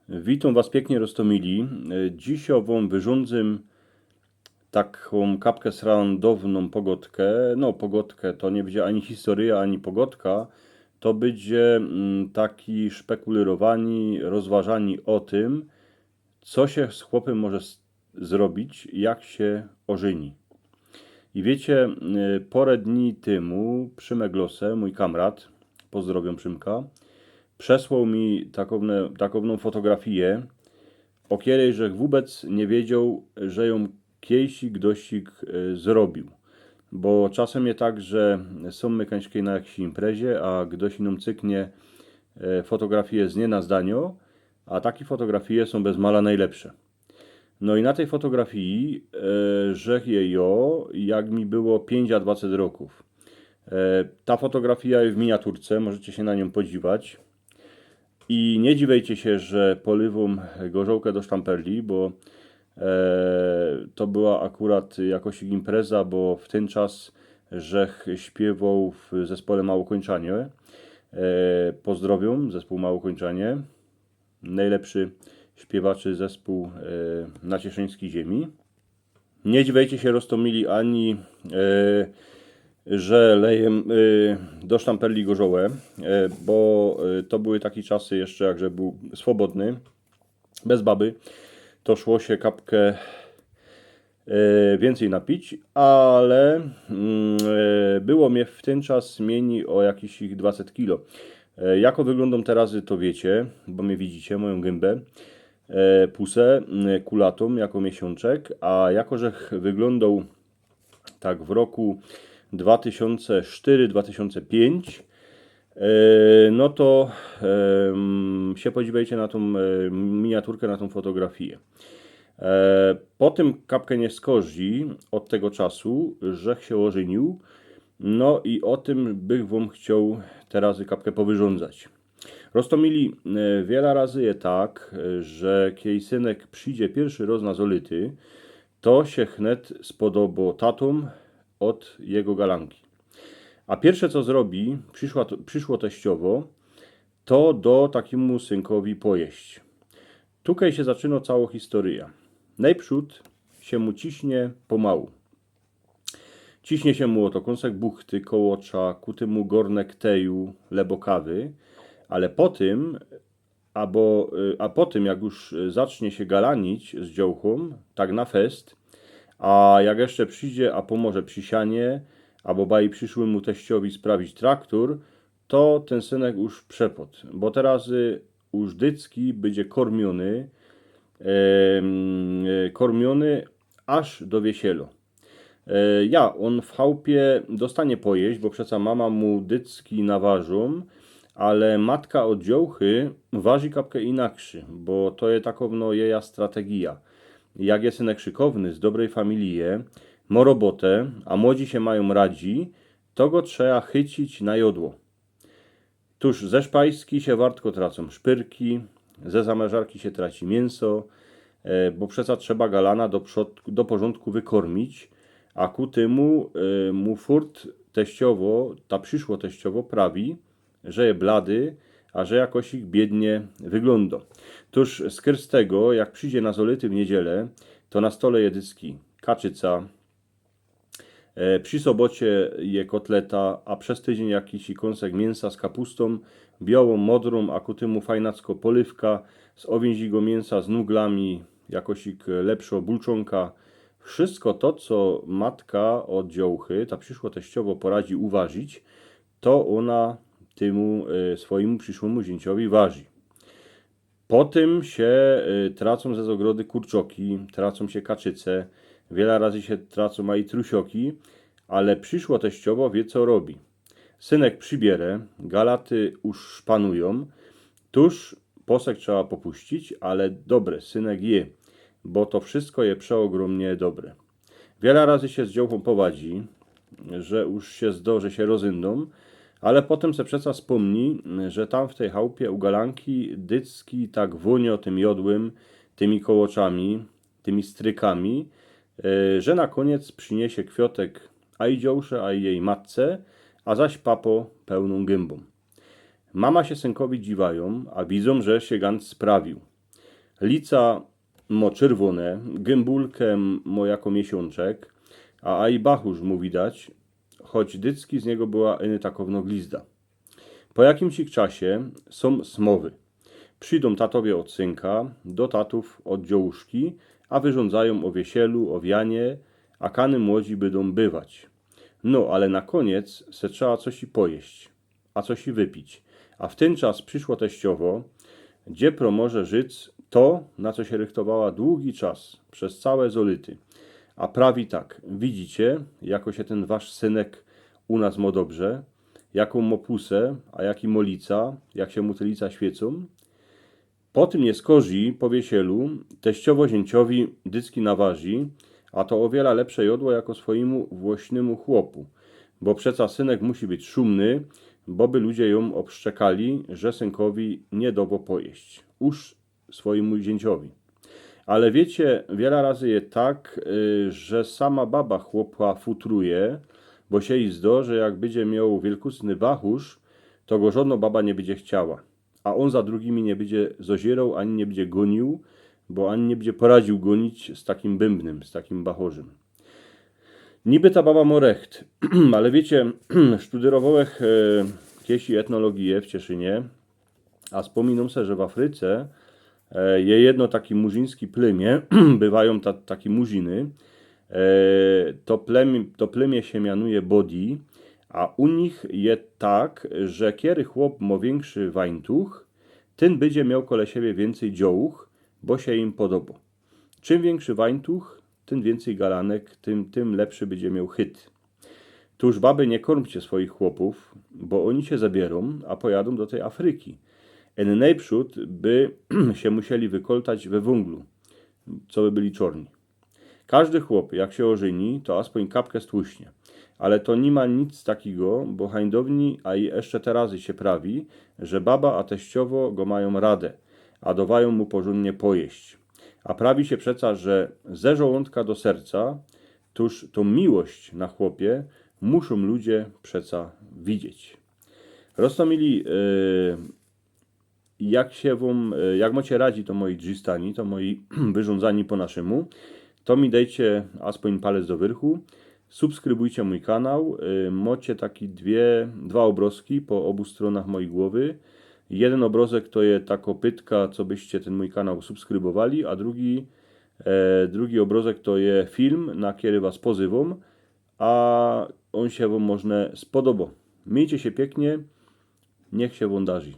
Witam Was pięknie, Rostomili. Dziś wam wyrządzę taką kapkę srandowną pogodkę. No, pogodkę to nie będzie ani historia, ani pogodka. To będzie taki szpekulowani, rozważani o tym, co się z chłopem może zrobić, jak się ożeni. I wiecie, parę dni temu Przymek Losę, mój kamrat, pozdrowiam Przymka, przesłał mi taką fotografię, o której że wobec nie wiedział, że ją kiejsik dościg zrobił. Bo czasem jest tak, że są mekańskie na jakiejś imprezie, a ktoś inną cyknie fotografie z nie na zdaniu, a takie fotografie są bez mala najlepsze. No i na tej fotografii rzech jejo, jak mi było 5 a 20 roków. Ta fotografia jest w miniaturce, możecie się na nią podziwać. I nie dziwiajcie się, że polewam gorzołkę do sztamperli, bo to była akurat jakoś impreza, bo w ten czas żech śpiewał w zespole Małokończanie. Pozdrowiam zespół Małokończanie. Najlepszy śpiewaczy zespół na cieszyńskiej ziemi. Nie dziwiajcie się, Rostomili, ani że leję do sztamperli gorzołę, bo to były takie czasy jeszcze, jakże był swobodny, bez baby, to szło się kapkę więcej napić, ale było mnie w ten czas mniej o jakieś 20 kilo. Jako wyglądam teraz, to wiecie, bo mnie widzicie, moją gębę, pusę kulatą jako miesiączek, a jako że wyglądał tak w roku 2004-2005, no to się podziwiajcie na tą miniaturkę, na tą fotografię. Po tym kapkę nie skorzi od tego czasu, że się ożenił. No i o tym bych wam chciał teraz kapkę powyrządzać. Rostomili, wiele razy jest tak, że kiedy synek przyjdzie pierwszy raz na zolity, to się chnet spodoba tatom od jego galanki. A pierwsze co zrobi, przyszło teściowo, to do takiemu synkowi pojeść. Tutaj się zaczyna cała historia. Najprzód się mu ciśnie pomału. Ciśnie się mu oto kąsek buchty, kołocza, kuty mu gornek teju, lebo kawy, ale po tym jak już zacznie się galanić z dziołchą, tak na fest, a jak jeszcze przyjdzie, a pomoże przy sianie, albo baj przyszły mu teściowi sprawić traktor, to ten synek już przepot, bo teraz już dycki będzie kormiony aż do wiesielo. On w chałupie dostanie pojeść, bo przeca mama mu dycki naważą, ale matka od dziołchy waży kapkę inakszy, bo to jest takowno jeja strategia. Jak jest synek szykowny, z dobrej familii, ma robotę, a młodzi się mają radzi, to go trzeba chycić na jodło. Tuż ze szpajski się wartko tracą szpyrki, ze zamrażarki się traci mięso, bo przeca trzeba galana do porządku wykormić, a ku temu mu furt teściowo, ta przyszło teściowo prawi, że je blady, a że jakoś ich biednie wygląda. Tuż z tego, jak przyjdzie na zolity w niedzielę, to na stole jedyski kaczyca, przy sobocie je kotleta, a przez tydzień jakiś kąsek mięsa z kapustą, białą, modrą, a ku temu fajnacko polywka, z owięzigo mięsa z nuglami, jakoś lepszo bulczonka. Wszystko to, co matka od dziołchy, ta przyszło teściowo poradzi uważyć, to ona temu swojemu przyszłemu zięciowi waży. Po tym się tracą ze zagrody kurczoki, tracą się kaczyce, wiele razy się tracą i trusioki, ale przyszło teściowo wie co robi. Synek przybierę, galaty już szpanują, tuż posek trzeba popuścić, ale dobre, synek je, bo to wszystko je przeogromnie dobre. Wiele razy się z dziołchą powadzi, że już się że się rozyndą, ale potem se przeca wspomni, że tam w tej chałupie u galanki dycki tak wonio tym jodłym, tymi kołoczami, tymi strykami, że na koniec przyniesie kwiotek a i dziołsze, a i jej matce, a zaś papo pełną gębą. Mama się synkowi dziwają, a widzą, że się gant sprawił. Lica mo czerwone, gębulkę mo jako miesiączek, a i bachusz mu widać, choć dycki z niego była takowno glizda. Po jakimś czasie są smowy. Przyjdą tatowie od synka, do tatów od dziołuszki, a wyrządzają o wiesielu, o wianie, a kany młodzi będą bywać. No, ale na koniec se trzeba coś i pojeść, a coś i wypić. A w ten czas przyszło teściowo, gdzie może życ to, na co się rychtowała długi czas, przez całe zolyty. A prawi tak, widzicie, jako się ten wasz synek u nas mo dobrze, jaką mo pusę, a jaki molica, jak się mu te lica świecą. Po tym nie skorzy, po wiesielu, teściowo zięciowi dycki naważy, a to o wiele lepsze jodło jako swojemu włośnemu chłopu, bo przeca synek musi być szumny, bo by ludzie ją obszczekali, że synkowi nie dobo pojeść. Uż swojemu zięciowi. Ale wiecie, wiele razy je tak, że sama baba chłopa futruje, bo się i zdo, że jak będzie miał wielkusny bachusz, to go żadna baba nie będzie chciała. A on za drugimi nie będzie zozierał, ani nie będzie gonił, bo ani nie będzie poradził gonić z takim bębnym, z takim bachorzem. Niby ta baba ma recht, ale wiecie, sztuderowałem kiedyś etnologię w Cieszynie, a wspominam sobie, że w Afryce je jedno taki murzyński plemię, bywają takie murziny, to plemię się mianuje Bodi, a u nich je tak, że kiedy chłop ma większy wańtuch, ten będzie miał kole siebie więcej dziołuch, bo się im podoba. Czym większy wańtuch, tym więcej galanek, tym lepszy będzie miał chyt. Tuż baby nie kormcie swoich chłopów, bo oni się zabierą, a pojadą do tej Afryki. Najprzód by się musieli wykoltać we węglu, co by byli czorni. Każdy chłop, jak się ożeni, to aspoň kapkę stłuśnie. Ale to nie ma nic takiego, bo hańdowni, a i jeszcze teraz się prawi, że baba a teściowo go mają radę, a dowają mu porządnie pojeść. A prawi się przeca, że ze żołądka do serca, tuż tą miłość na chłopie muszą ludzie przeca widzieć. Rostomili, jak macie radzi, to moi dżistani, to moi wyrządzani po naszemu, to mi dajcie aspoň palec do wyrchu, subskrybujcie mój kanał, macie takie dwa obrazki po obu stronach mojej głowy. Jeden obrazek to jest ta kopytka, co byście ten mój kanał subskrybowali, a drugi obrazek to jest film, na który was pozywam, a on się wam można spodoba. Miejcie się pięknie, niech się wam darzy.